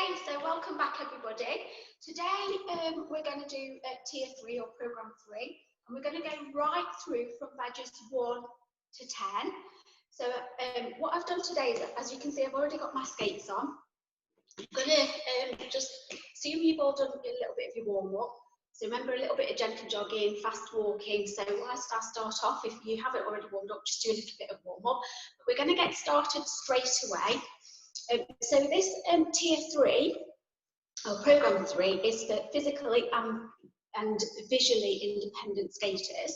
Okay, so welcome back everybody. Today we're going to do tier 3 or program 3, and we're going to go right through from badges 1 to 10. So what I've done today is, as you can see, I've already got my skates on. I'm going to just assume you've all done a little bit of your warm-up. So remember, a little bit of gentle jogging, fast walking. So whilst I start off, if you haven't already warmed up, just do a little bit of warm-up. But we're going to get started straight away. So this tier 3, or program 3, is for physically and visually independent skaters.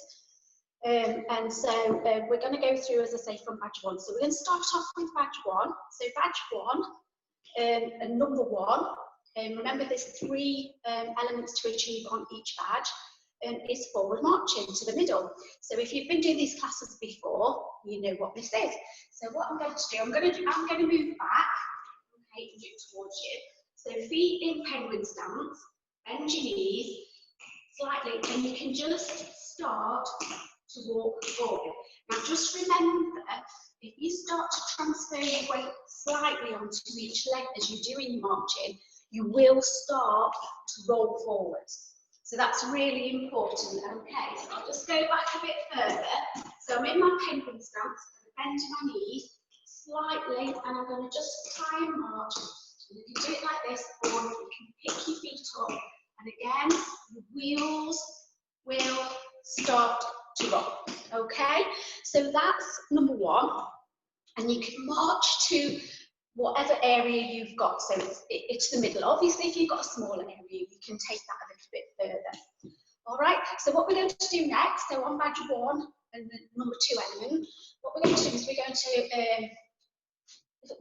And so we're going to go through, as I say, from badge 1. So we're going to start off with badge 1. So badge 1, and number 1, remember there's 3 elements to achieve on each badge, is forward marching to the middle. So if you've been doing these classes before, you know what this is. So what I'm going to do, I'm going to move back, okay, and do it towards you. So feet in penguin stance, bend your knees slightly, and you can just start to walk forward. Now just remember, if you start to transfer your weight slightly onto each leg as you're doing your marching, you will start to roll forwards. So that's really important. Okay, so I'll just go back a bit further. So I'm in my penguin stance, bend my knees slightly, and I'm going to just try and march. You can do it like this, or you can pick your feet up, and again, the wheels will start to roll. Okay, so that's number 1, and you can march to whatever area you've got. So it's the middle. Obviously, if you've got a smaller area, you can take that a little bit further. All right, so what we're going to do next, so on badge 1 and the number 2 element, what we're going to do is we're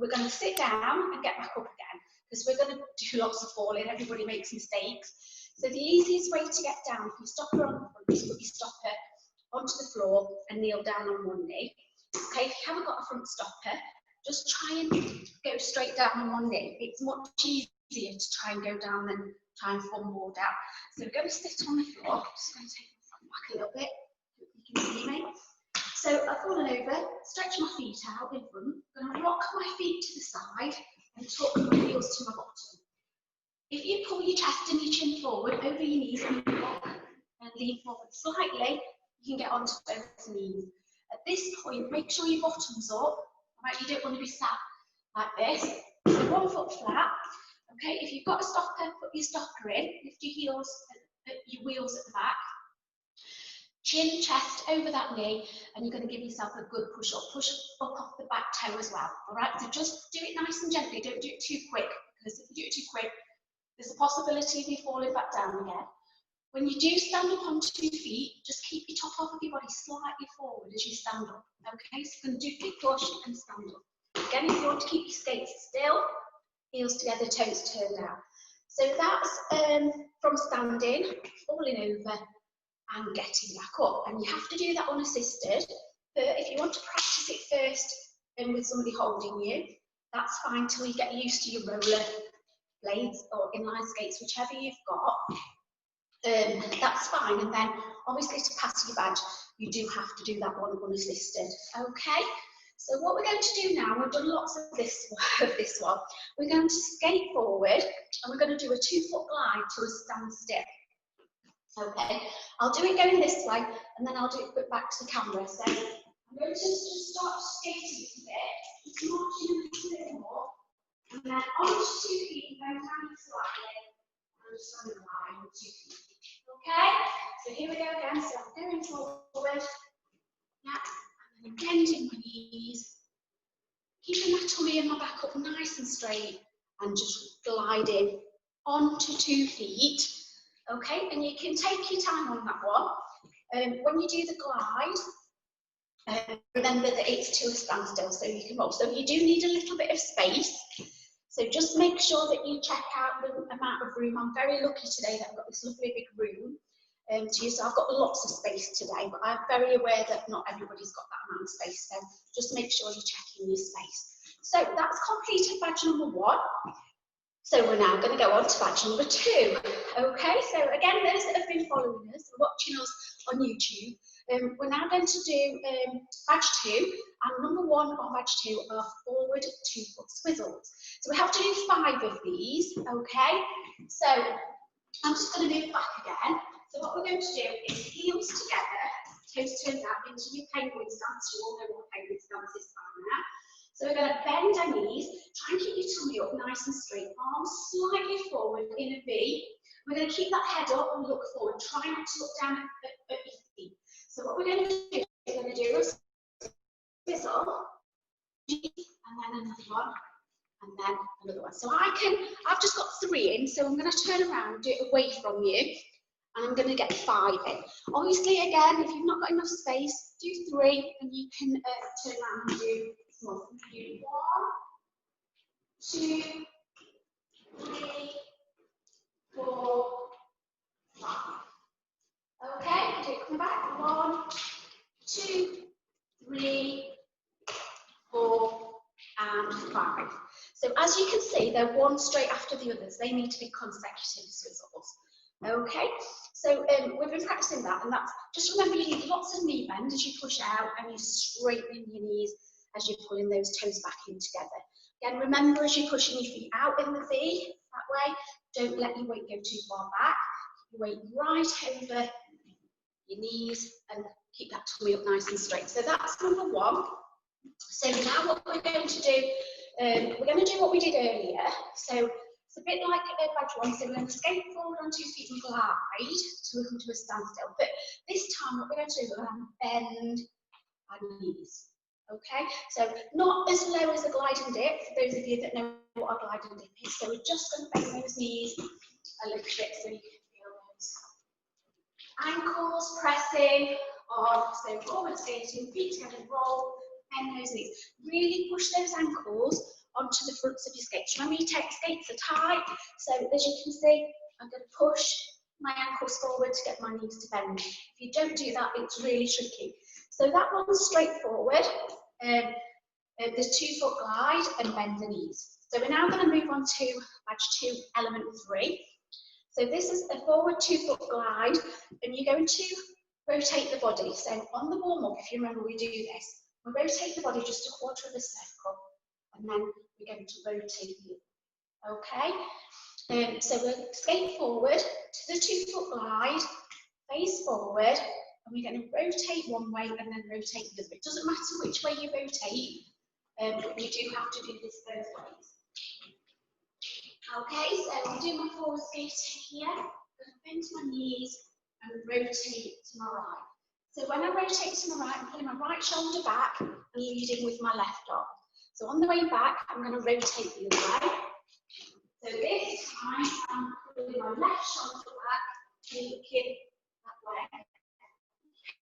going to sit down and get back up again, because we're going to do lots of falling. Everybody makes mistakes. So the easiest way to get down, if you stopper on the front, is put your stopper onto the floor and kneel down on one knee. Okay, if you haven't got a front stopper, just try and go straight down on one knee. It's much easier to try and go down than try and fumble down. So we're going to sit on the floor. Just going to take my front back a little bit. You can see me. So I've fallen over, stretch my feet out in front. I'm going to rock my feet to the side and tuck my heels to my bottom. If you pull your chest and your chin forward over your knees and you rock and lean forward slightly, you can get onto both knees. At this point, make sure your bottom's up. Right, you don't want to be sat like this. So 1 foot flat. Okay, if you've got a stopper, put your stopper in. Lift your heels, your wheels at the back. Chin, chest over that knee, and you're going to give yourself a good push up. Push up off the back toe as well. All right, so just do it nice and gently. Don't do it too quick, because if you do it too quick, there's a possibility of you falling back down again. When you do stand up on 2 feet, just keep your top half of your body slightly forward as you stand up. Okay, so you're going to do big push and stand up. Again, if you want to keep your skates still, heels together, toes turned out. So that's from standing, falling over, and getting back up. And you have to do that unassisted. But if you want to practice it first and with somebody holding you, that's fine till you get used to your roller blades or inline skates, whichever you've got. That's fine, and then obviously to pass your badge you do have to do that one unassisted. Okay, so what we're going to do now, we've done lots of this one, we're going to skate forward and we're going to do a 2-foot glide to a standstill. Okay, I'll do it going this way and then I'll do it back to the camera. So I'm going to just start skating a little bit, just marching a little bit more, and then onto 2 feet, going down slightly, and just on the line with 2 feet. Okay, so here we go again. So I'm going forward, yeah, and then bending my knees, keeping my tummy and my back up nice and straight, and just gliding onto 2 feet. Okay, and you can take your time on that one. When you do the glide, remember that it's to a standstill, so you can roll. So you do need a little bit of space. So just make sure that you check out the amount of room. I'm very lucky today that I've got this lovely big room to use. So I've got lots of space today, but I'm very aware that not everybody's got that amount of space. So just make sure you're checking your space. So that's completed badge number 1. So we're now going to go on to badge number 2. Okay, so again, those that have been following us, watching us on YouTube, We're now going to do badge 2, and number 1 on badge 2 are forward 2-foot swizzles. So we have to do 5 of these, okay? So I'm just going to move back again. So what we're going to do is heels together, toes turned out into your penguin stance. You all know what penguin stance is by now. So we're going to bend our knees, try and keep your tummy up nice and straight, arms slightly forward in a V. We're going to keep that head up and look forward, try not to look down at your feet. So what we're going to do is we're going to do a swizzle, and then another one, and then another one. So I've just got 3 in, so I'm going to turn around, do it away from you, and I'm going to get 5 in. Obviously, again, if you've not got enough space, do 3, and you can turn around and do small. Do 1, 2, 3, 4, 5. Okay, do it, come back. 1, 2, 3, 4, and 5. So as you can see, they're one straight after the others. They need to be consecutive swizzles. Okay, so we've been practicing that, and that's just remember you need lots of knee bend as you push out, and you straighten your knees as you're pulling those toes back in together. Again, remember as you're pushing your feet out in the V that way, don't let your weight go too far back. Keep your weight right over your knees and keep that tummy up nice and straight. So that's number 1. So now what we're going to do, we're going to do what we did earlier. So it's a bit like badge 1. So we're going to skate forward on 2 feet and glide till we come to a standstill. But this time what we're going to do, we're going to bend our knees. Okay, so not as low as a gliding dip, for those of you that know what a gliding dip is. So we're just going to bend those knees a little bit so you can feel those ankles pressing on. So forward skating, feet together, roll, bend those knees. Really push those ankles onto the fronts of your skates. Remember your skates are tight, so as you can see, I'm going to push my ankles forward to get my knees to bend. If you don't do that, it's really tricky. So that one's straightforward. There's 2-foot glide and bend the knees. So we're now going to move on to badge 2, element 3. So this is a forward 2-foot glide, and you're going to rotate the body. So on the warm-up, if you remember, we do this. We rotate the body just a quarter of a circle, and then we're going to rotate the other. Okay? So we'll skate forward to the 2-foot glide, face forward, and we're going to rotate one way and then rotate the other. It doesn't matter which way you rotate, but you do have to do this both ways. Okay, so I'm doing my forward skating here. I'm going to bend my knees and rotate to my right. So when I rotate to my right, I'm pulling my right shoulder back and leading with my left arm. So on the way back, I'm going to rotate the other way. So this time, I'm pulling my left shoulder back and looking that way.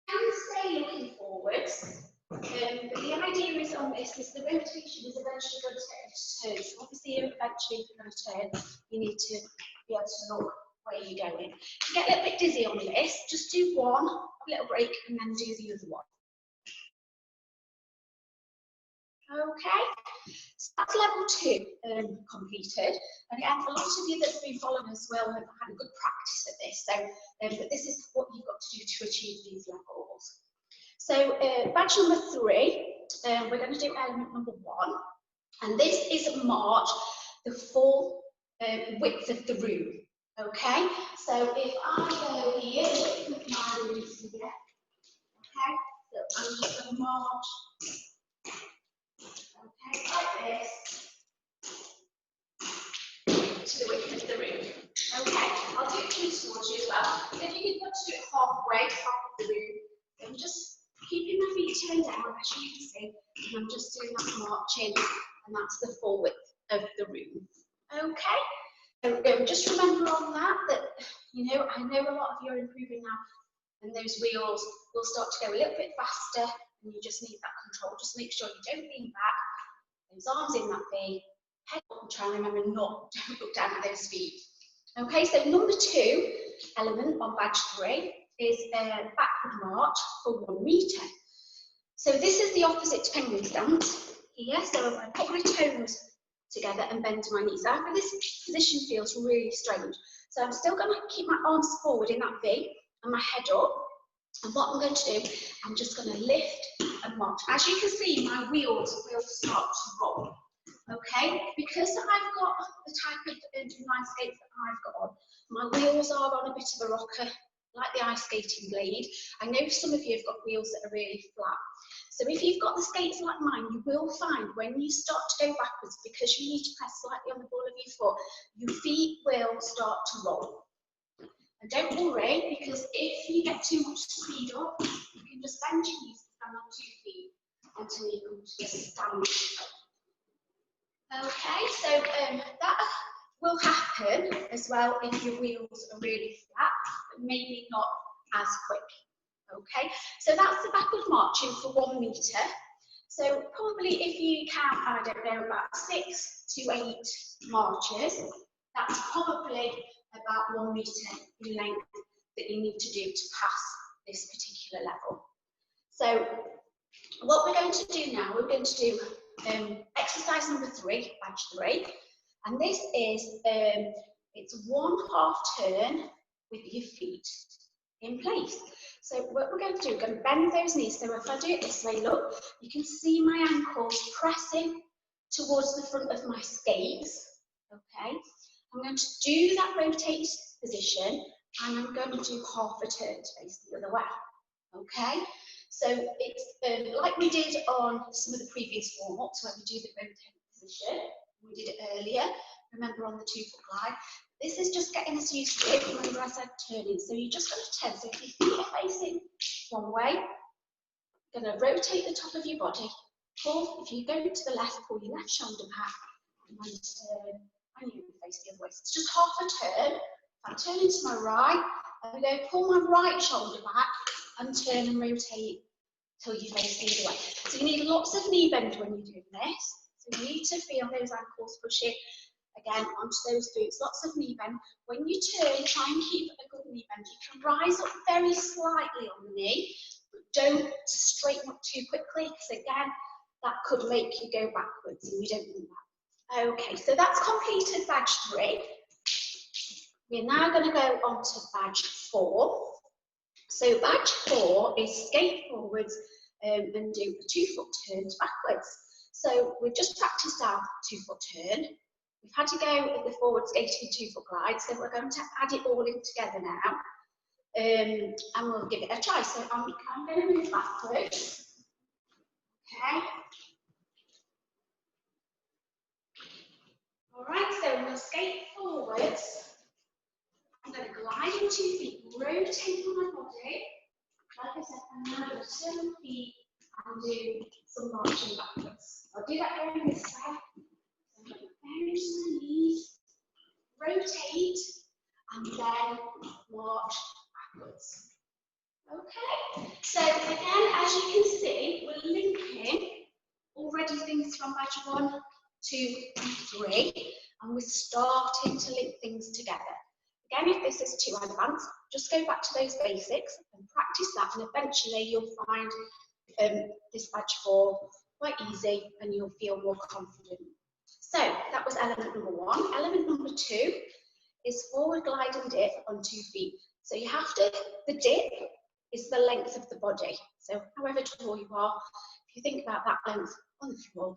Can stay looking forwards, but the idea is on this is the rotation is eventually going to get you to turn. So obviously, eventually, if you're going to turn, you need to be able to look where you're going. If you get a little bit dizzy on this, just do one, a little break, and then do the other one. Okay, so that's level 2 completed. And again, a lot of you that have been following us will have had a good practice at this. So, but this is what you've got to do to achieve these levels. So, badge number 3, we're going to do element number 1, and this is march the full width of the room. Okay, so if I go here, with my room here, okay, so I'm just going to march. Okay, like this, to the width of the room. Okay, I'll do it towards you as well. So if you want to do it halfway, half of the room, then just keeping my feet turned down, as you can see, and I'm just doing that marching, and that's the full width of the room. Okay, so just remember on that, you know, I know a lot of you are improving now, and those wheels will start to go a little bit faster, and you just need that control. Just make sure you don't lean back. Those arms in that V, head up, and try and remember don't look down at those feet. Okay, so number 2 element on badge 3 is backward march for 1 metre. So this is the opposite to penguin stance here. So I put my toes together and bend my knees. So this position feels really strange. So I'm still going to keep my arms forward in that V and my head up. And what I'm going to do, I'm just going to lift and march. As you can see, my wheels will start to roll. Okay, because I've got the type of inline skates that I've got on, my wheels are on a bit of a rocker, like the ice skating blade. I know some of you have got wheels that are really flat. So if you've got the skates like mine, you will find when you start to go backwards, because you need to press slightly on the ball of your foot, your feet will start to roll. And don't worry, because if you get too much speed up, you can just bend your knees and stand on 2 feet until you come to the stand. Okay, so that will happen as well if your wheels are really flat, but maybe not as quick. Okay, so that's the backward marching for 1 metre. So probably if you count, I don't know, about 6 to 8 marches, that's probably about 1 metre in length that you need to do to pass this particular level. So what we're going to do now, we're going to do exercise number 3, badge 3, and this is it's 1/2 turn with your feet in place. So what we're going to do, we're going to bend those knees. So if I do it this way, look, you can see my ankles pressing towards the front of my skates. Okay, I'm going to do that rotate position, and I'm going to do 1/2 turn to face the other way. Okay, so it's like we did on some of the previous warm-ups where we do the rotate position. We did it earlier, remember, on the 2-foot glide. This is just getting us used to it. Remember I said turning, so you're just going to turn. So if your feet are facing one way, you're going to rotate the top of your body. Pull, if you go to the left, pull your left shoulder back, and then turn, and you face the other way. So it's just 1/2 turn. I turn into my right, I'm going to pull my right shoulder back and turn and rotate till you face the other way. So you need lots of knee bend when you're doing this. So you need to feel those ankles pushing again onto those boots. Lots of knee bend. When you turn, try and keep a good knee bend. You can rise up very slightly on the knee, but don't straighten up too quickly, because again, that could make you go backwards, and you don't want that. Okay, so that's completed badge 3. We're now going to go on to badge 4. So badge 4 is skate forwards and do a 2-foot turn backwards. So we've just practiced our 2-foot turn. We've had to go at the forward skating 2-foot glide, so we're going to add it all in together now, and we'll give it a try. So I'm going to move backwards. Okay. All right, so I'm going to skate forwards. I'm going to glide in 2 feet, rotate my body. Like I said, I'm now going to turn my feet and do some marching backwards. I'll do that going this way. So I'm going to bend my knees, rotate, and then march backwards. Okay, so again, as you can see, we're linking already things from badge 1, 2, and 3, and we're starting to link things together. Again, if this is too advanced, just go back to those basics and practice that, and eventually you'll find this badge 4 quite easy and you'll feel more confident. So that was element number 1. Element number 2 is forward glide and dip on 2 feet. So you have to, the dip is the length of the body. So however tall you are, if you think about that length on the floor,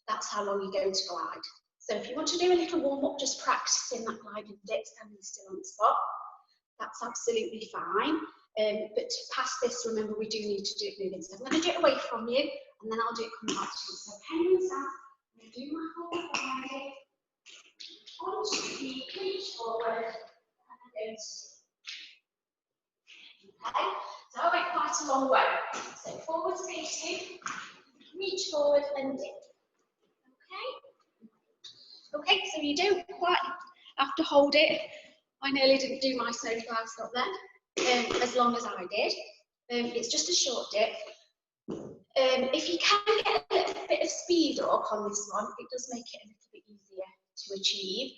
that's how long you're going to glide. So if you want to do a little warm-up, just practicing that glide and dip, standing still on the spot, that's absolutely fine. But to pass this, remember, we do need to do it moving. So I'm going to do it away from you, and then I'll do it coming back to you. So penguins down, I'm going to do my whole glide, onto the feet, reach forward, and then go to okay, so I went quite a long way. So forward skating, reach forward and dip. Okay, so you don't quite have to hold it. I nearly didn't do my snow glide stop then, as long as I did. It's just a short dip. If you can get a little bit of speed up on this one, it does make it a little bit easier to achieve,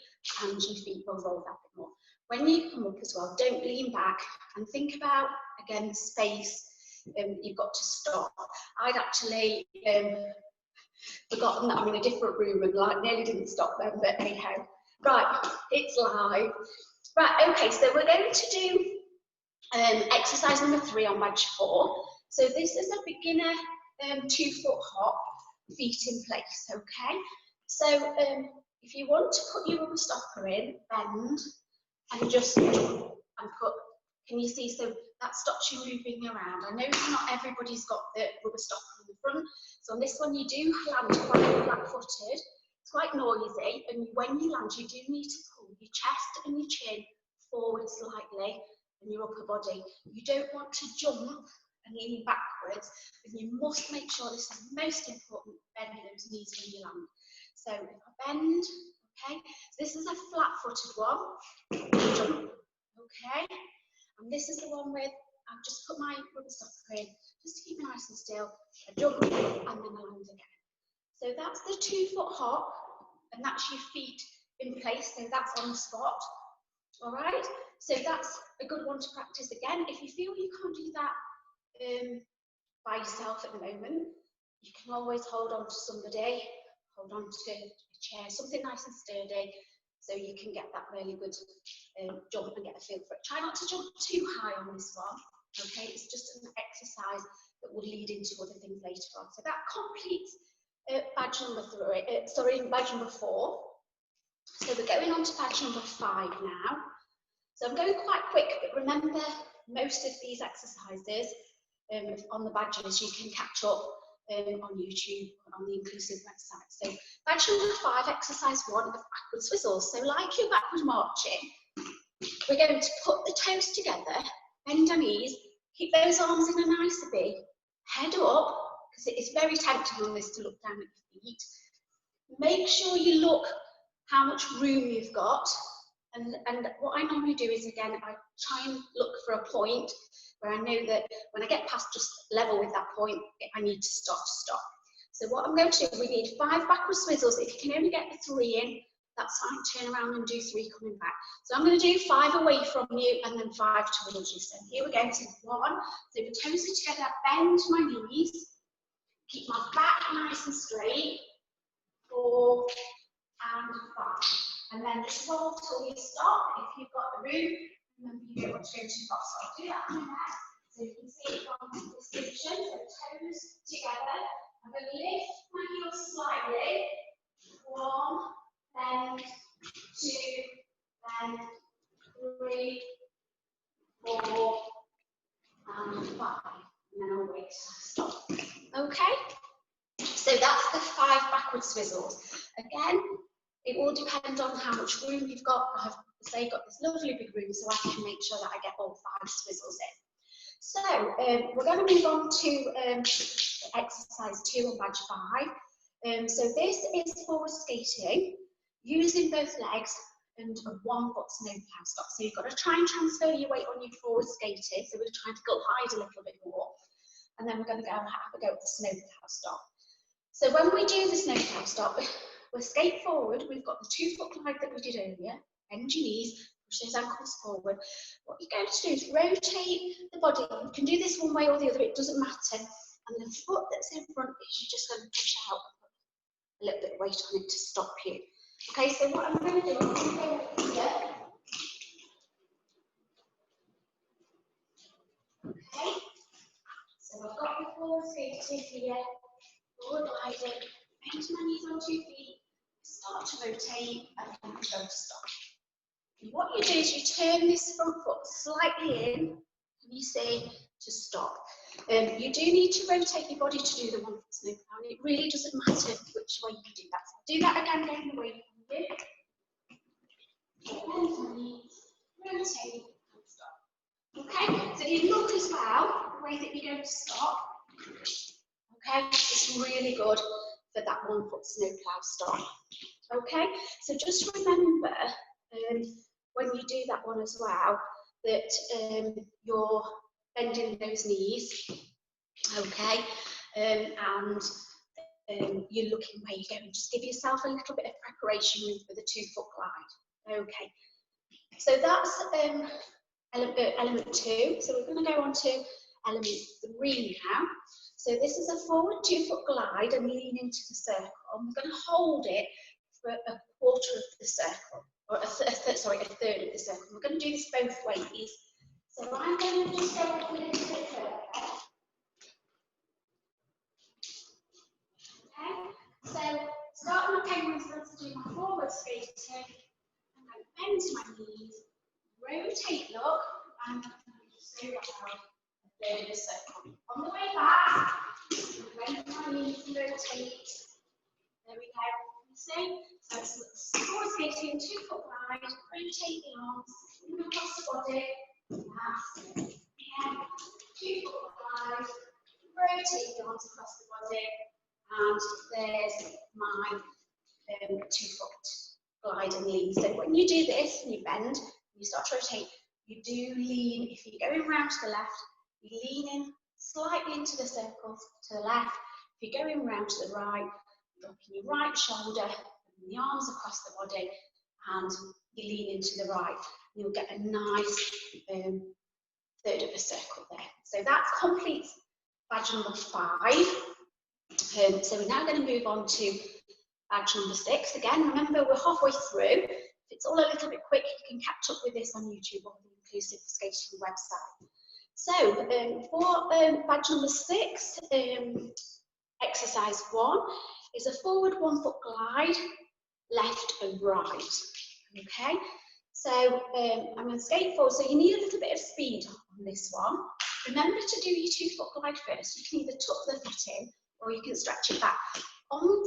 and your feet will roll that bit more. When you come up as well, don't lean back and think about, again, the space you've got to stop. I'd actually forgotten that I'm in a different room and like nearly didn't stop then, but anyhow. Right, it's live. Right, okay, so we're going to do Exercise number 3 on badge 4. So this is a beginner 2-foot hop, feet in place, okay? So if you want to put your rubber stopper in, bend, and just jump and put, can you see, so that stops you moving around. I know not everybody's got the rubber stopper on the front, so on this one you do land quite flat-footed. It's quite noisy, and when you land, you do need to pull your chest and your chin forward slightly, and your upper body. You don't want to jump and lean backwards, and you must make sure, this is the most important, bend those knees when you land. So if I bend, okay, so this is a flat-footed one, jump, okay, and this is the one with, I've just put my rubber stopper in, just to keep me nice and still, I jump, and then I land again. So that's the 2-foot hop, and that's your feet in place, so that's on the spot. All right, so that's a good one to practice again. If you feel you can't do that by yourself at the moment, you can always hold on to somebody, hold on to a chair, something nice and sturdy, so you can get that really good jump and get a feel for it. Try not to jump too high on this one, okay? It's just an exercise that will lead into other things later on. So that completes badge number 4. So we're going on to badge number 5 now. So I'm going quite quick, but remember, most of these exercises on the badges you can catch up on YouTube on the Inclusive website. So badge number 5, exercise 1 of backward swizzles. So like your backward marching, we're going to put the toes together, bend our knees, keep those arms in a nice V, head up, because it is very tempting on this to look down at your feet. Make sure you look how much room you've got, and what I normally do is, again, I try and look for a point where I know that when I get past just level with that point, I need to stop. So what I'm going to do, we need 5 backward swizzles. If you can only get the 3 in, that's fine, turn around and do 3 coming back. So I'm going to do 5 away from you and then 5 towards you. So here we go, so 1, so the toes are together, bend my knees, keep my back nice and straight, 4 and 5. And then just roll till you stop. If you've got the room, remember you don't want to go too far. So I'll do that from there. So you can see it from this position, so toes together. I'm going to lift my heels slightly. 1, bend, 2, bend, 3, 4, and 5. And then I'll wait till I stop. Okay? So that's the 5 backward swizzles. Again, it will depend on how much room you've got. I've got this lovely big room, so I can make sure that I get all 5 swizzles in. So we're going to move on to exercise 2 on badge 5. So this is forward skating, using both legs and a 1-foot snowplow stop. So you've got to try and transfer your weight on your forward skating. So we're trying to glide a little bit more. And then we're going to go and have a go at the snowplow stop. So when we do the snowplow stop, we'll skate forward. We've got the 2-foot glide that we did earlier. Bend your knees, push those ankles forward. What you're going to do is rotate the body. You can do this one way or the other, it doesn't matter. And the foot that's in front is you're just going to push out and put a little bit of weight on it to stop you. Okay, so what I'm going to do, I'm going to go here. Okay, so I've got the forward skating here, forward gliding, bend my knees on 2 feet, start to rotate, and then go to stop. And what you do is you turn this front foot slightly in, and you say to stop. You do need to rotate your body to do the 1-foot snowplow, and it really doesn't matter which way you do that. So do that again, going away from you. Bend my knees, rotate, and stop. Okay, so you look as well, the way that you're going to stop. Okay, it's really good for that 1-foot snowplow stop. Okay, so just remember when you do that one as well, that you're bending those knees, okay, and you're looking where you're going. Just give yourself a little bit of preparation for the 2-foot glide. Okay, so that's element 2. So we're going to go on to element 3 now. So this is a forward 2-foot glide and lean into the circle. And we're going to hold it for a quarter of the circle, or a third of the circle. We're going to do this both ways. So I'm going to just go up a little bit further. Okay, so starting my penguins, I'm going to do my forward skating. I'm going to bend my knees, rotate, look, and I'm going to just go around a third of a circle. On the way back, bend my knees and rotate. There we go. You see? So it's forward skating, 2 foot glide, rotate the arms, move across the body. That's it. Again, 2 foot glide, rotate the arms across the body. And there's my 2 foot glide and lean. So when you do this and you bend, you start to rotate, you do lean. If you're going round to the left, you lean in slightly into the circles to the left. If you're going round to the right, dropping your right shoulder, the arms across the body, and you lean into the right. You'll get a nice third of a circle there. So that completes badge number 5. So we're now going to move on to badge number 6. Again, remember we're halfway through. If it's all a little bit quick, you can catch up with this on YouTube or the Inclusive Skating website. So for badge number 6, exercise 1 is a forward 1 foot glide, left and right. Okay, so I'm going to skate forward. So you need a little bit of speed on this one. Remember to do your 2 foot glide first. You can either tuck the foot in or you can stretch it back. On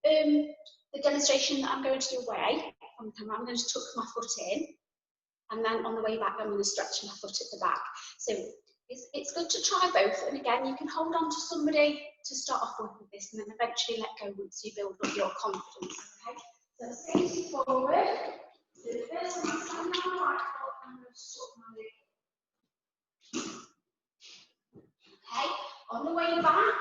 the demonstration that I'm going to do away from the camera, I'm going to tuck my foot in, and then on the way back I'm going to stretch my foot at the back. So it's good to try both, and again you can hold on to somebody to start off with this and then eventually let go once you build up your confidence. Okay? So skating forward, so the first one I'm standing on my right foot, I'm going to tuck my leg. Okay, on the way back,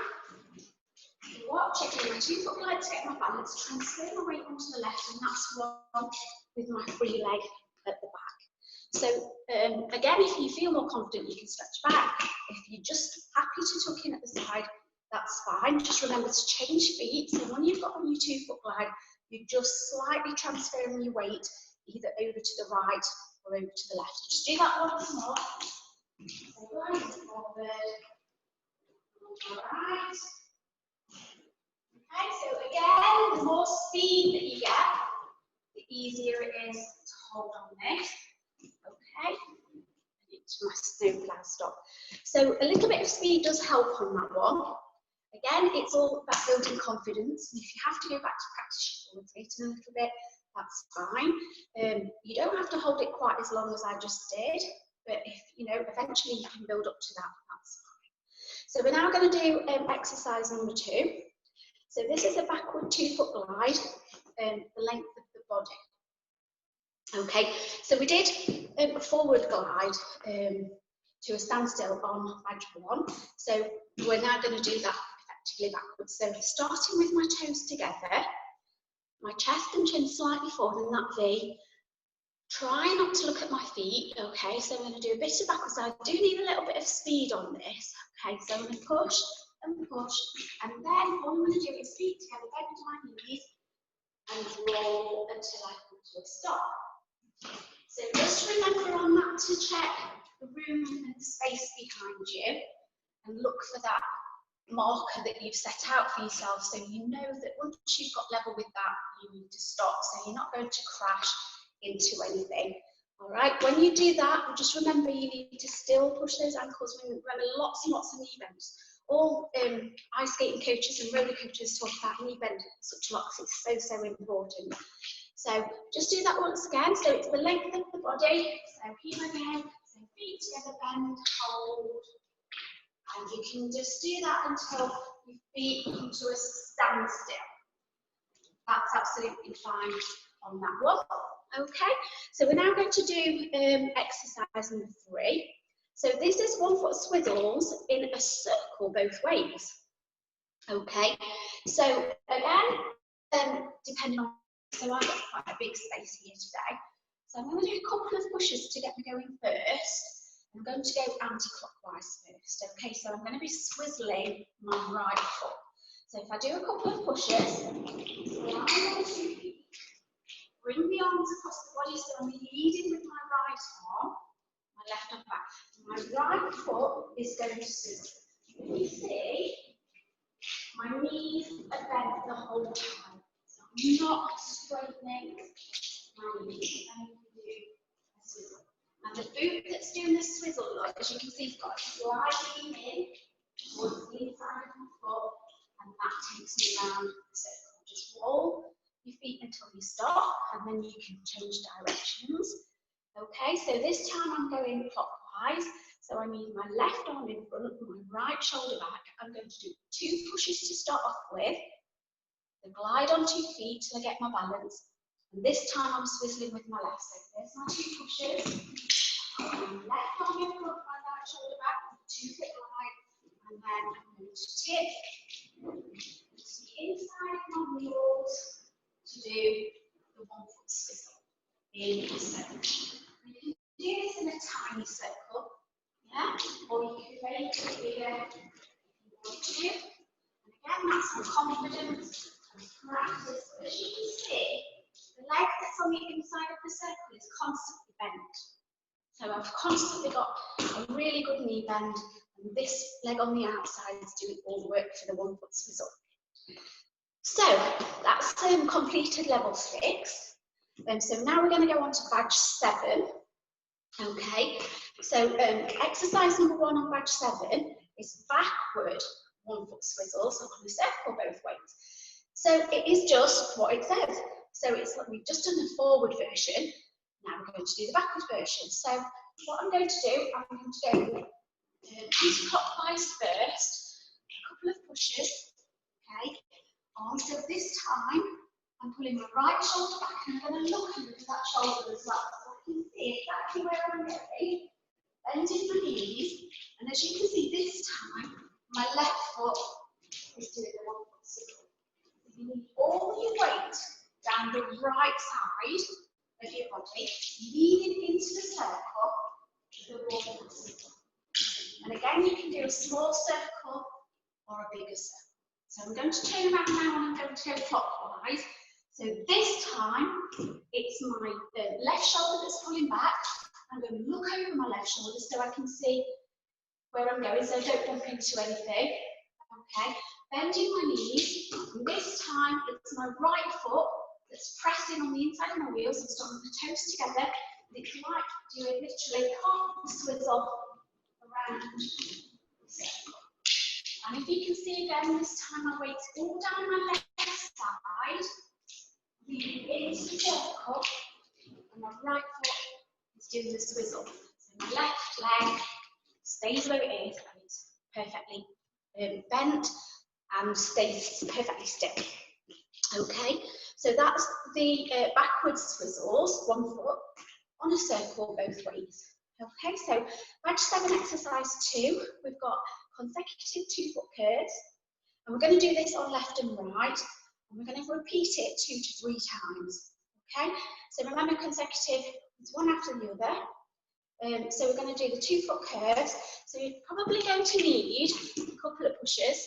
watch it, do my 2 foot glide to get my balance, transfer my weight onto the left, and that's one with my free leg at the back. So again, if you feel more confident, you can stretch back. If you're just happy to tuck in at the side, that's fine. Just remember to change feet. So when you've got on your 2 foot glide, you're just slightly transferring your weight either over to the right or over to the left. So just do that once more. So gliding forward, right. Okay, so again, the more speed that you get, the easier it is to hold on this. Okay, it's my snowplow stop. So a little bit of speed does help on that one. Again, it's all about building confidence. And if you have to go back to practice your forward skating a little bit, that's fine. You don't have to hold it quite as long as I just did, but if you know, eventually you can build up to that, that's fine. So we're now going to do exercise number 2. So this is a backward 2 foot glide, the length of the body. Okay, so we did a forward glide to a standstill on badge 1. So we're now going to do that effectively backwards. So starting with my toes together, my chest and chin slightly forward in that V. Try not to look at my feet. Okay, so I'm going to do a bit of backwards. I do need a little bit of speed on this. Okay, so I'm going to push and push, and then all I'm going to do is feet together, bend my knees, and roll until I come to a stop. So just remember on that to check the room and the space behind you, and look for that marker that you've set out for yourself, so you know that once you've got level with that, you need to stop, so you're not going to crash into anything. All right, when you do that, just remember you need to still push those ankles. Remember lots and lots of knee bends. All ice skating coaches and roller coaches talk about knee bend such a lot because it's so important. So just do that once again. So it's the length of the body. So here again, so feet together, bend, hold. And you can just do that until your feet come to a standstill. That's absolutely fine on that one. Okay, so we're now going to do exercise number 3. So this is 1 foot swizzles in a circle both ways. Okay, so again, depending on, so I've got quite a big space here today. So I'm going to do a couple of pushes to get me going first. I'm going to go anti-clockwise first. Okay, so I'm going to be swizzling my right foot. So if I do a couple of pushes, so I'm going to bring the arms across the body, so I'm leading with my right arm. My my left arm back. My right foot is going to swivel. You see, my knees are bent the whole time. So I'm not straightening my knees. I'm going to do a swivel. And the boot that's doing the swivel, look, as you can see, it's got a sliding in towards the inside of my foot, and that takes me around the circle. Just roll your feet until you stop, and then you can change directions. Okay, so this time I'm going clockwise. So I need my left arm in front, my right shoulder back. I'm going to do 2 pushes to start off with, the glide on 2 feet till I get my balance. And this time I'm swizzling with my left. So there's my 2 pushes. My left arm in front, my right shoulder back, 2 foot glide, and then I'm going to tip to the inside of my wheels to do the 1 foot swivel in a circle. You can do this in a tiny circle, yeah, or you can make it bigger if you want to. And again, that's some confidence and practice. But as you can see, the leg that's on the inside of the circle is constantly bent. So I've constantly got a really good knee bend, and this leg on the outside is doing all the work for the 1 foot swivel. So that's completed level 6. So now we're going to go on to badge 7. Okay, so exercise number 1 on badge 7 is backward 1 foot swizzles on a circle both ways. So it is just what it says. So it's like we've just done the forward version. Now we're going to do the backward version. So what I'm going to do, I'm going to go anti-clockwise first, a couple of pushes, okay, on. So this time, I'm pulling my right shoulder back, and I'm going to look under that shoulder as well, so I can see exactly where I'm going, bending my knees, and as you can see this time, my left foot is doing the 1 foot swivel. So you need all your weight down the right side of your body, leaning into the circle with the 1 foot swivel. And again, you can do a small circle or a bigger circle. So I'm going to turn around now and I'm going to go clockwise. So this time, it's my left shoulder that's pulling back. I'm going to look over my left shoulder so I can see where I'm going, so I don't bump into anything. Okay, bending my knees. And this time, it's my right foot that's pressing on the inside of my wheels. I'm starting the toes together. And it's like doing literally half the swizzle around the circle. And if you can see again, this time my weight's all down my left side, leading into the circle, and my right foot is doing the swizzle. So my left leg stays where it is, and it's perfectly bent and stays perfectly still. Okay, so that's the backwards swizzles, 1 foot, on a circle both ways. Okay, so badge 7 exercise 2, we've got consecutive 2 foot curves, and we're going to do this on left and right, and we're going to repeat it 2 to 3 times. Okay, so remember consecutive is one after the other. So we're going to do the 2 foot curves. So you're probably going to need a couple of pushes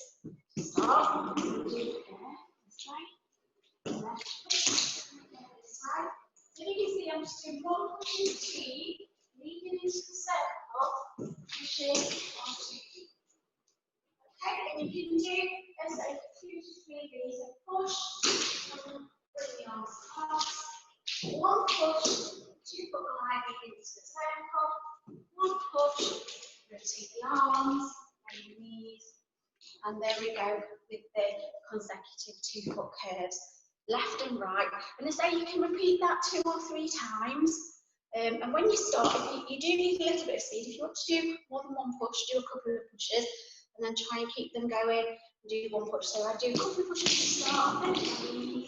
to start. Do this way, left push, this side. So you can see I'm just doing 1 push in between, leading into the circle, pushing on 2 feet. Okay, and you can do as a 2 to 3 of these. Push, bring the arms across, 1 push, 2 foot glide into the circle, 1 push, rotate the arms and the knees, and there we go with the consecutive 2 foot curves, left and right. And I say you can repeat that 2 or 3 times. And when you start, you do need a little bit of speed. If you want to do more than 1 push, do a couple of pushes, and then try and keep them going and do 1 push. So I do a couple of pushes to start, and then lead.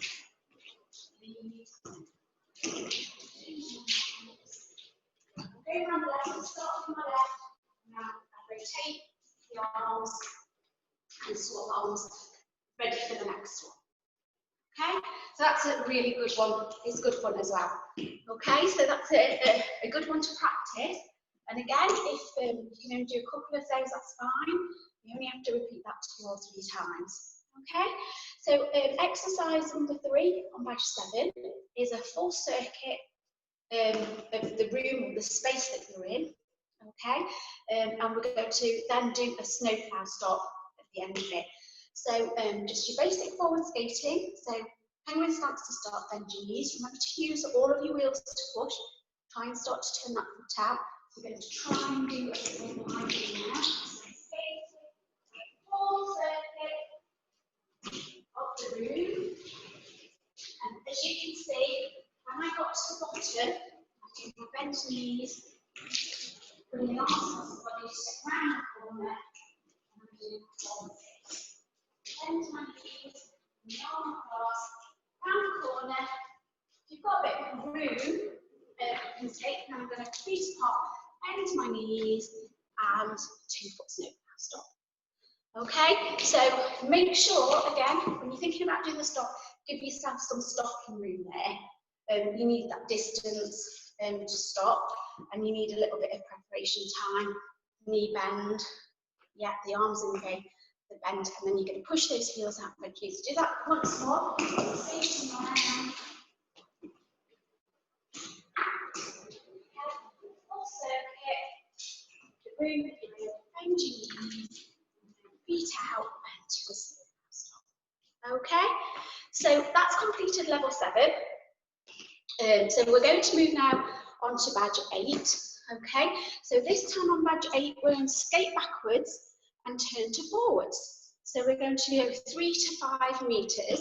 Go around the left, start with my left. Now I rotate the arms and swap arms, ready for the next one. Okay, so that's a really good one. It's good fun as well. Okay, so that's a good one to practice. And again, if you can only do a couple of those, that's fine. You only have to repeat that 2 or 3 times. Okay, so exercise number 3 on badge 7 is a full circuit of the room or the space that you're in. okay? And we're going to then do a snowplow stop at the end of it. So just your basic forward skating. So penguin stance to start, bend your knees. Remember to use all of your wheels to push. Try and start to turn that foot out. We're going to try and do a little gliding now. So skating, full circuit of the room. And as you can see, when I got to the bottom, I do my bent knees, bring the arms across the body, step round the corner, and I'm doing forward six. Bend my knees, the arm across, round the corner. If you've got a bit of room, you can take, and I'm going to feet apart, bend my knees, and 2-foot snowplow stop. Okay, so make sure, again, when you're thinking about doing the stop, give yourself some stopping room there. You need that distance to stop, and you need a little bit of preparation time. Knee bend, yeah, the arms in the bend, and then you're going to push those heels out. Thank you. So do that once more. Facing around. Full circuit. The room, bend your knees, feet out, and to a snowplow stop. Okay, so that's completed level 7. So we're going to move now on to badge 8. Okay, so this time on badge 8, we're going to skate backwards and turn to forwards. So we're going to go 3 to 5 meters.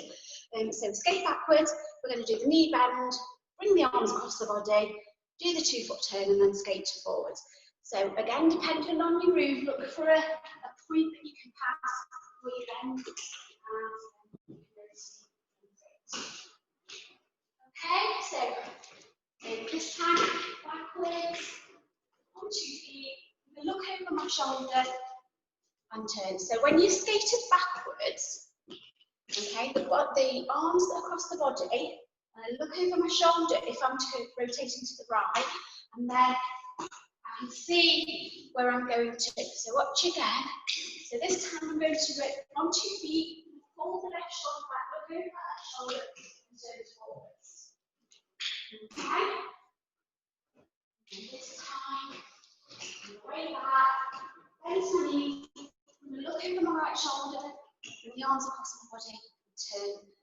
So skate backwards, we're going to do the knee bend, bring the arms across the body, do the 2-foot turn, and then skate to forwards. So again, depending on your room, look for a point that you can pass where you bend. Okay, so this time backwards, on 2 feet, I'm going to look over my shoulder and turn. So when you skated backwards, okay, the arms that are across the body, and I look over my shoulder if I'm rotating to the right, and then I can see where I'm going to. So watch again. So this time I'm going to go on 2 feet, pull the left shoulder back, look over that shoulder, and turn forwards. Okay? And this time, way back, bend my knees, look over my right shoulder, bring the arms across my body,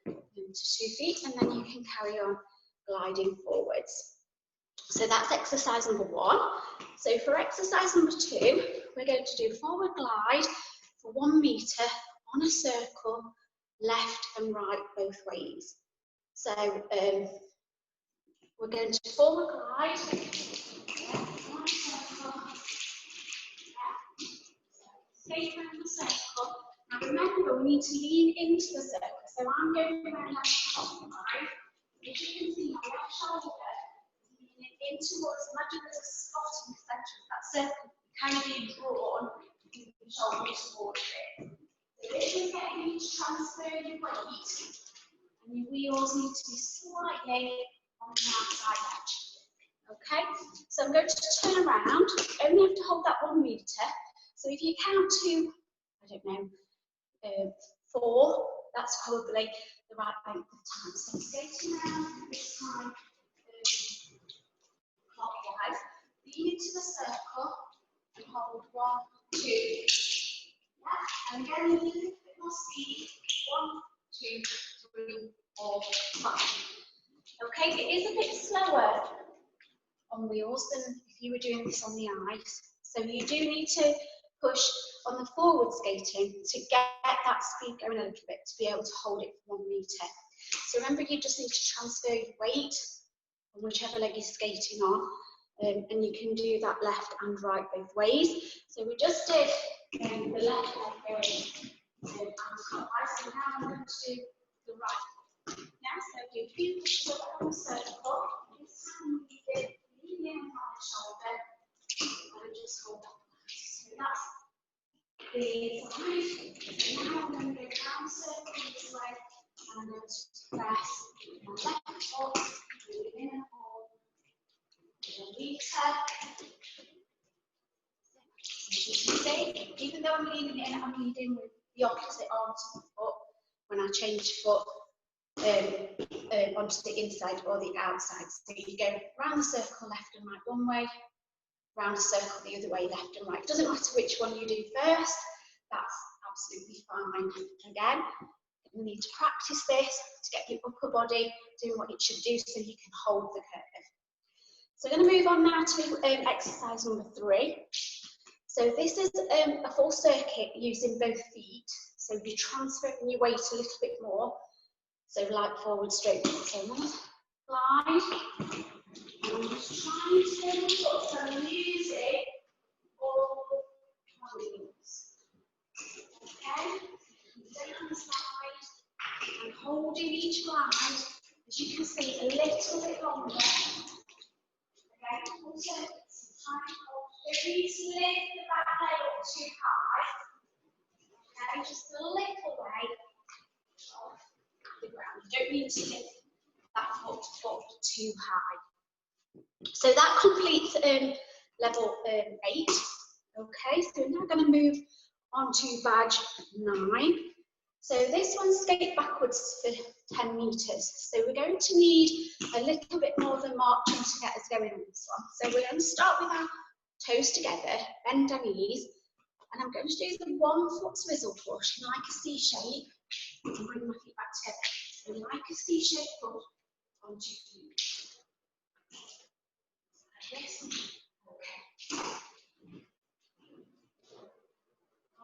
and turn to 2 feet, and then you can carry on gliding forwards. So that's exercise number 1. So for exercise number 2, we're going to do forward glide for 1 meter on a circle, left and right both ways. So we're going to forward glide. Skate around the circle. Now remember, we need to lean into the circle. So I'm going around that top line. As you can see, my left shoulder leaning in towards, imagine there's a spot in the centre of that circle, kind of being drawn, with the shoulder towards it. So this is getting you to transfer your weight, and your wheels need to be slightly on the outside edge. Okay, so I'm going to turn around, only have to hold that 1 meter. So if you count to, I don't know, 4, that's probably the right length of time. So skating around this time, clockwise, lean into the circle and hold 1, 2. Yeah, and again, you need a little bit more speed. 1, 2, 3, 4, 5. Okay, it is a bit slower on wheels than if you were doing this on the ice. So you do need to push on the forward skating to get that speed going a little bit to be able to hold it for 1 meter. So remember, you just need to transfer your weight on whichever leg you're skating on, and you can do that left and right both ways. So we just did the left leg going clockwise, so now I'm going to do the right. Now, so do 2 pushes around the circle. This time we did lean in on the shoulder and just hold up. So that's the side. Now I'm going to go down the circle this way, and I'm going to press my left foot, moving in and hold, a meter. As you can see, even though I'm leaning in, I'm leading with the opposite arm to the foot when I change foot onto the inside or the outside. So you go around the circle left and right 1 way, round a circle the other way, left and right. It doesn't matter which one you do first, that's absolutely fine. Again, you need to practice this to get your upper body doing what it should do so you can hold the curve. So I'm going to move on now to exercise number 3. So this is a full circuit using both feet. So you're transferring your weight a little bit more. So like forward stroke. So I'm going to glide. And I'm just trying to turn the foot so I'm using all my wheels. Okay? Stay on the side and holding each glide, as you can see, a little bit longer. Okay, also sometimes don't need to lift the back leg up too high. Okay, just a little way off the ground. You don't need to lift that foot too high. So that completes level 8. Okay, so we're now going to move on to badge 9. So this one's skate backwards for 10 metres. So we're going to need a little bit more than marching to get us going on this one. So we're going to start with our toes together, bend our knees, and I'm going to do the 1 foot swizzle push like a C shape and bring my feet back together. So like a C shape push onto your feet. Yes. Okay.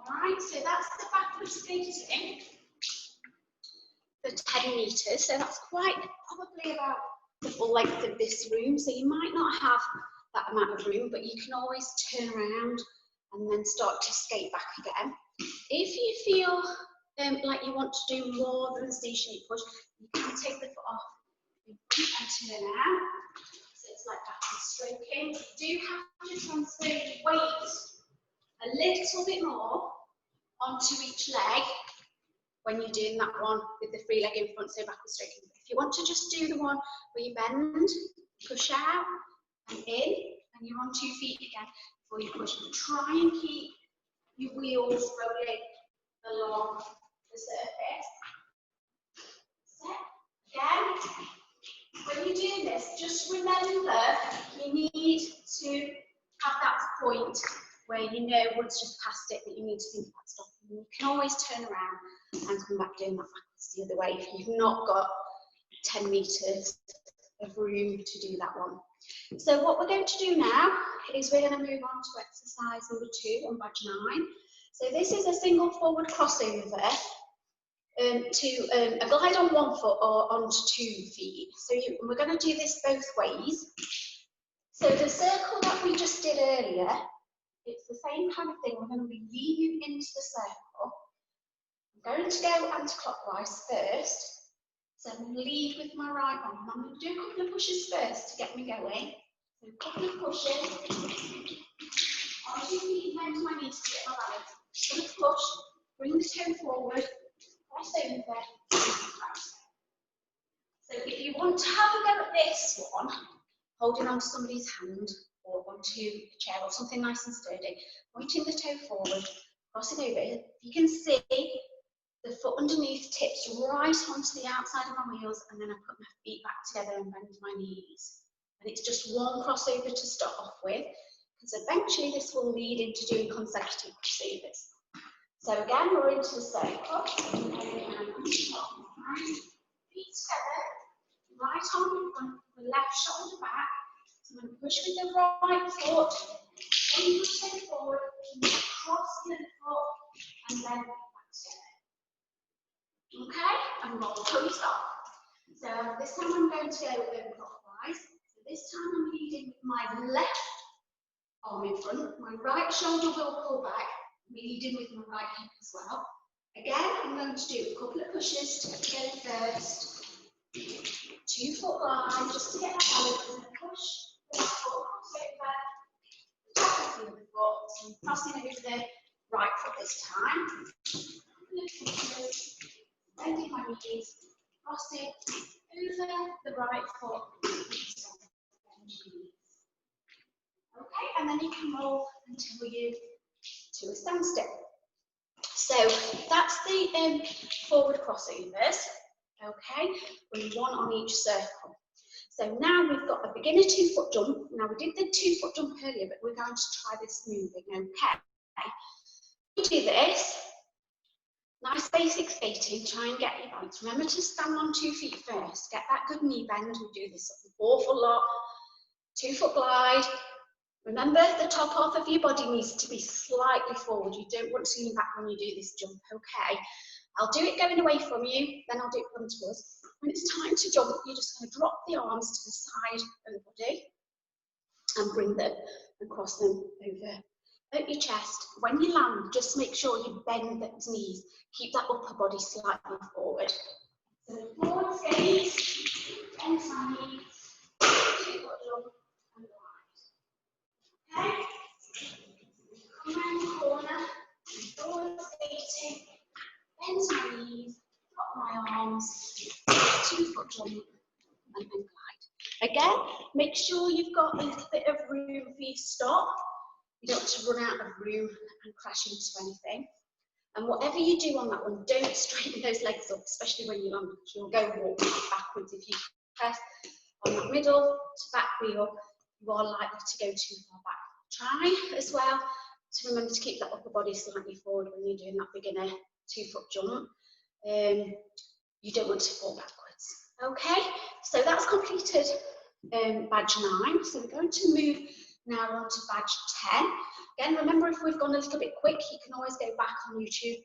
Alright, so that's the backward skating for 10 metres. So that's quite probably about the full length of this room. So you might not have that amount of room, but you can always turn around and then start to skate back again. If you feel like you want to do more than the C-shaped push, you can take the foot off and turn out. So it's like backward stroking. You do have to transfer your weight a little bit more onto each leg when you're doing that one with the free leg in front, so backward stroking. If you want to just do the one where you bend, push out and in, and you're on 2 feet again before you push, try and keep your wheels rolling along the surface. Set. Again. When you're doing this, just remember you need to have that point where you know once you've passed it that you need to think about stopping. You can always turn around and come back doing that backwards the other way if you've not got 10 metres of room to do that one. So what we're going to do now is we're going to move on to exercise number 2 on badge 9. So this is a single forward crossover to a glide on 1 foot or onto 2 feet. So we're going to do this both ways. So the circle that we just did earlier, it's the same kind of thing. We're going to be leading into the circle. I'm going to go anti-clockwise first. So I'm going to lead with my right arm. I'm going to do a couple of pushes first to get me going. So a couple of pushes. Onto your feet, bend my knees to get my balance. Just going to push, bring the toe forward, cross over, so if you want to have a go at this one, holding on to somebody's hand or onto a chair or something nice and sturdy, pointing the toe forward, crossing over, you can see the foot underneath tips right onto the outside of my wheels, and then I put my feet back together and bend my knees. And it's just one crossover to start off with, because eventually this will lead into doing consecutive crossovers. So again, we're into the circle. Feet together, right arm in front, the left shoulder back. So I'm going to push with the right foot, then you take forward, cross the foot, and then back together. Okay, and roll till you stop. So this time I'm going to go clockwise. So this time I'm leading with my left arm in front, my right shoulder will pull back, leading with my right hip as well. Again, I'm going to do a couple of pushes to get first. 2 foot glide just to get that balance, and then push the foot, cross over, the top of the other foot, and crossing over the right foot this time. Bending my knees, crossing over the right foot. Okay, and then you can roll until you to a standstill. So that's the forward crossovers. Okay, with 1 on each circle. So now we've got a beginner 2-foot jump. Now we did the 2-foot jump earlier, but we're going to try this moving, okay? You do this, nice basic skating, try and get your balance. Remember to stand on 2 feet first, get that good knee bend. We do this an awful lot. 2-foot glide. Remember, the top half of your body needs to be slightly forward. You don't want to lean back when you do this jump, okay? I'll do it going away from you, then I'll do it come to us. When it's time to jump, you're just going to drop the arms to the side of the body and bring them and cross them over at your chest. When you land, just make sure you bend those knees. Keep that upper body slightly forward. So forward skate, bend my knees, 2-foot jump and glide. Okay? Come around the corner, forward skating, bend my knees, drop my arms, 2-foot jump and then glide. Again, make sure you've got a little bit of room for you to stop. You don't want to run out of room and crash into anything. And whatever you do on that one, don't straighten those legs up, especially when you land, because you'll go walk backwards. If you press on that middle to back wheel, you are likely to go too far back. Try as well to remember to keep that upper body slightly forward when you're doing that beginner 2-foot jump. You don't want to fall backwards. Okay, so that's completed badge 9. So we're going to move now on to badge 10. Again, remember, if we've gone a little bit quick, you can always go back on YouTube,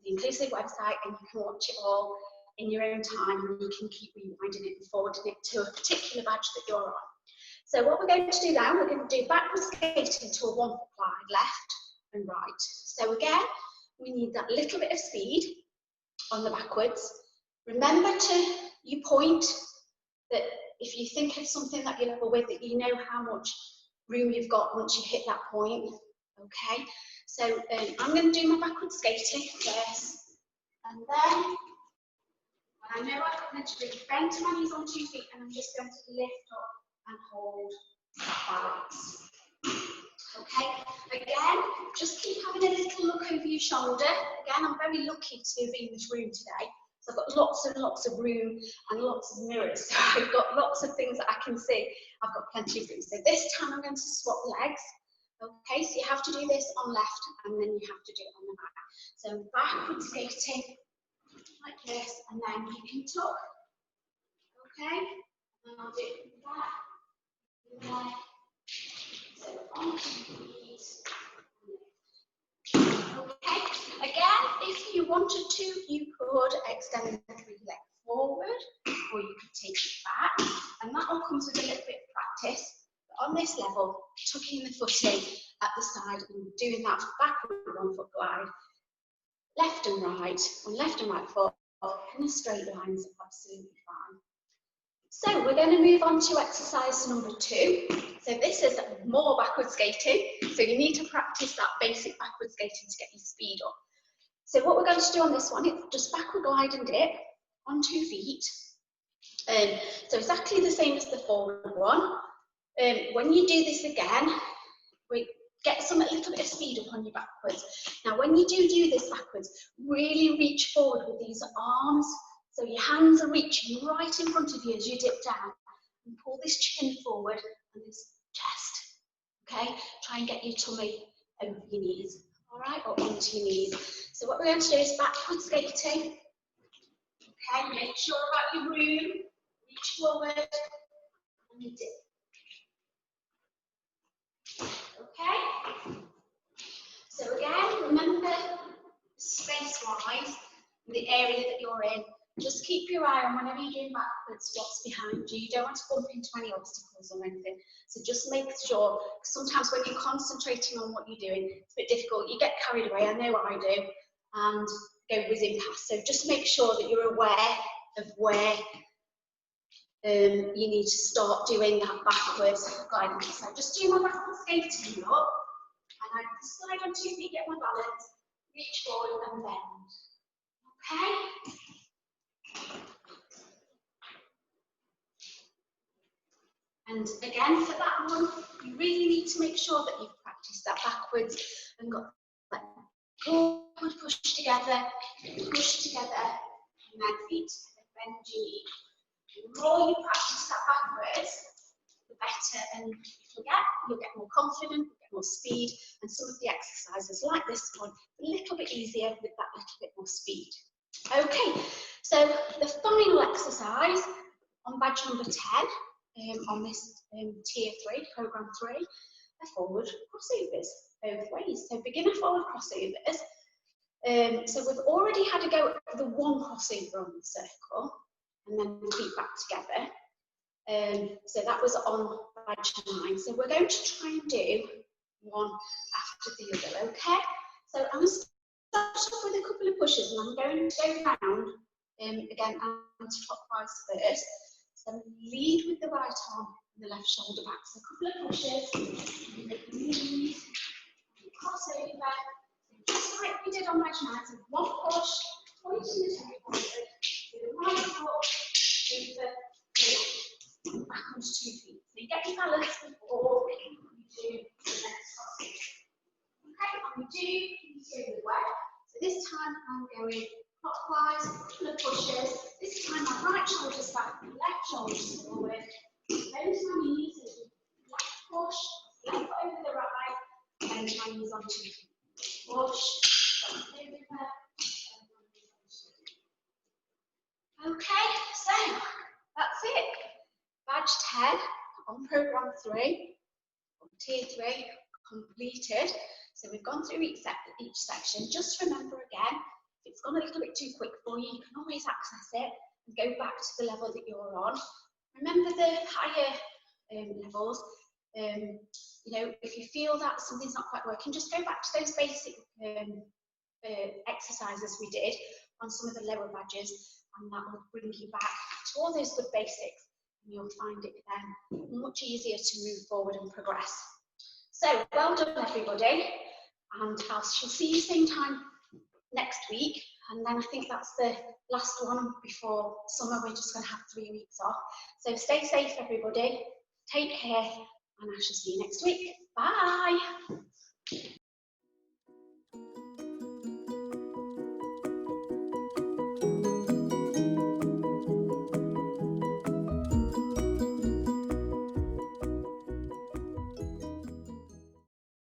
the Inclusive website, and you can watch it all in your own time, and you can keep rewinding it and forwarding it to a particular badge that you're on. So what we're going to do now, we're going to do backward skating to a 1-foot glide, left and right. So again, we need that little bit of speed on the backwards. Remember you point that if you think of something that you're level with, that you know how much room you've got once you hit that point. Okay, so I'm going to do my backward skating first, and then I know I've got to bend my knees on 2 feet, and I'm just going to lift up and hold balance. Okay, again, just keep having a little look over your shoulder. Again, I'm very lucky to be in this room today. So I've got lots and lots of room and lots of mirrors. So I've got lots of things that I can see. I've got plenty of room. So this time I'm going to swap legs. Okay, so you have to do this on left and then you have to do it on the right. So backward skating like this, and then you can tuck. Okay, and I'll do it from back. So onto the knees. Okay, again, if you wanted to, you could extend the 3 legs forward, or you could take it back, and that all comes with a little bit of practice. But on this level, tucking the foot in at the side and doing that backward 1-foot glide, left and right, on left and right foot, in a straight line is absolutely fine. So we're going to move on to exercise number 2. So this is more backward skating. So you need to practice that basic backward skating to get your speed up. So what we're going to do on this one is just backward glide and dip on 2 feet. So exactly the same as the forward one. When you do this again, we get a little bit of speed up on your backwards. Now when you do this backwards, really reach forward with these arms. So your hands are reaching right in front of you as you dip down, and pull this chin forward and this chest. Okay, try and get your tummy over your knees, all right, or onto your knees. So what we're going to do is backward skating. Okay, make sure about your room, reach forward and dip. Okay, so again, remember space-wise, the area that you're in, just keep your eye on whenever you're doing backwards what's behind you. You don't want to bump into any obstacles or anything. So just make sure, sometimes when you're concentrating on what you're doing, it's a bit difficult. You get carried away, I know I do, and go whizzing past. So just make sure that you're aware of where you need to start doing that backwards gliding. So just do my backward skating up, and I slide on 2 feet, get my balance, reach forward and bend. Okay? And again, for that one, you really need to make sure that you've practiced that backwards and got that forward push together, and then feet, bend your knee. The more you practice that backwards, the better, and you'll get more confident, you'll get more speed, and some of the exercises like this one, a little bit easier with that little bit more speed. Okay, so the final exercise on badge number 10, on this tier 3, program 3, are forward crossovers, both ways. So beginner forward crossovers. So we've already had a go at the one crossover on the circle, and then feet back together. So that was on badge 9. So we're going to try and do one after the other, okay? So I'm going to start off with a couple of pushes, and I'm going to go round again anti-clockwise first. So lead with the right arm and the left shoulder back. So a couple of pushes, lead, cross over, just like we did on badge 9. So one push, pointing the toe forward, with the right foot over, back onto 2 feet. So you get your balance before you do the next cross. Okay, and we do the way. So this time I'm going clockwise, a couple of pushes. This time my right shoulder's back, left shoulder's forward. Bend my knees, left push, left foot over the right, bend my knees onto 2 feet. Push, over. Okay, so that's it. Badge 10 on program 3, on tier 3, completed. So we've gone through each section. Just remember again, if it's gone a little bit too quick for you, you can always access it and go back to the level that you're on. Remember the higher levels. You know, if you feel that something's not quite working, just go back to those basic exercises we did on some of the lower badges, and that will bring you back to all those good basics, and you'll find it then much easier to move forward and progress. So, well done everybody, and I shall see you same time next week, and then I think that's the last one before summer. We're just going to have 3 weeks off. So stay safe everybody, take care, and I shall see you next week. Bye.